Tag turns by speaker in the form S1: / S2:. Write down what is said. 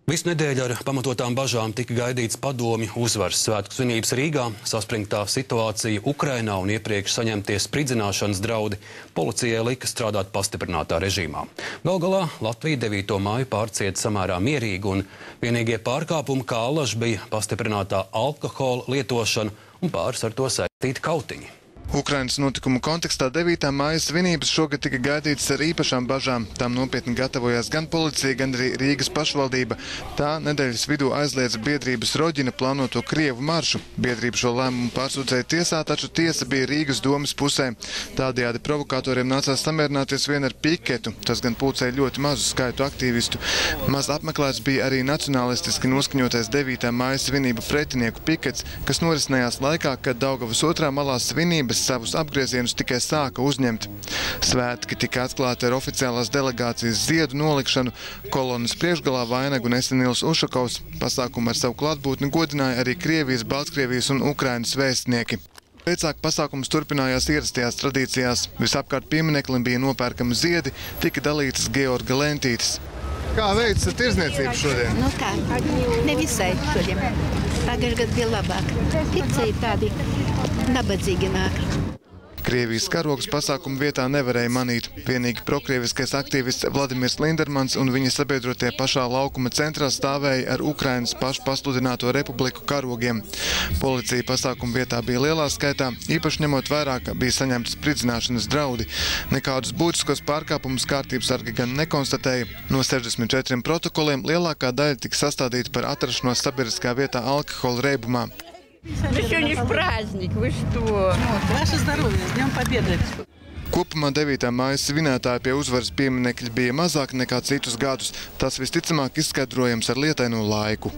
S1: Visu nedēļu ar pamatotām bažām tika gaidīts padomju uzvaras svētku svinības Rīgā, saspringtā situācija Ukrainā un iepriekš saņemtie spridzināšanas draudi policijai lika strādāt pastiprinātā režīmā. Gal galā Latvija 9. māju pārcieta samērā mierīgi un vienīgie pārkāpumi kā allaž bija pastiprinātā alkohola lietošana un pāris ar to saistīti kautiņi.
S2: Ukrainas notikumu kontekstā 9. māja svinības šogad tika gaidītas ar īpašām bažām. Tām nopietni gatavojās gan policija, gan arī Rīgas pašvaldība. Tā nedēļas vidū aizliedza biedrības Roģina plānoto Krievu maršu. Biedrība šo lēmumu pārsūdzēja tiesā, taču tiesa bija Rīgas domas pusē. Tādējādi provokatoriem nācās samierināties vien ar piketu. Tas gan pulcēja ļoti mazu skaitu aktīvistu. Maz apmeklēts bija arī nacionalistiski noskaņotais 9. māja svinību pretinieku pikets, kas norisinājās laikā, kad Daugavas otrā malā svinības savus apgriezienus tikai sāka uzņemt. Svētki tika atklāti ar oficiālās delegācijas ziedu nolikšanu, kolonas priekšgalā vainagu nesa Nils Ušakovs. Pasākumu ar savu klātbūtni godināja arī Krievijas, Baltkrievijas un Ukrainas vēstnieki. Pēcāk pasākums turpinājās ierastajās tradīcijās. Visapkārt piemineklim bija nopērkami ziedi, tika dalītas Georga lentītes. Kā veids ar tirzniecību šodien?
S3: Nu tā, nevisai šodien. Pagājušajā gadā bija labāk. Pica ir tādi nabadzīgi nāk.
S2: Krievijas karogs pasākumu vietā nevarēja manīt. Vienīgi prokrieviskais aktīvists Vladimirs Lindermans un viņa sabiedrotie pašā laukuma centrā stāvēja ar Ukrainas pašu pasludināto republiku karogiem. Policija pasākumu vietā bija lielā skaitā, īpaši ņemot vērā, ka bija saņemtas spridzināšanas draudi. Nekādus būtiskos pārkāpumus kārtības sargi gan nekonstatēja. No 64 protokoliem lielākā daļa tika sastādīta par atrašanos sabiedriskā vietā alkohola reibumā.
S4: Сегодня ж праздник, вы что?
S5: Ваше здоровье, с Днем Победы!
S2: Kopumā 9. mājas svinētāji pie uzvaras pieminekļa bija mazāk nekā citus gadus. Tas visticamāk izskaidrojams ar lietaino laiku.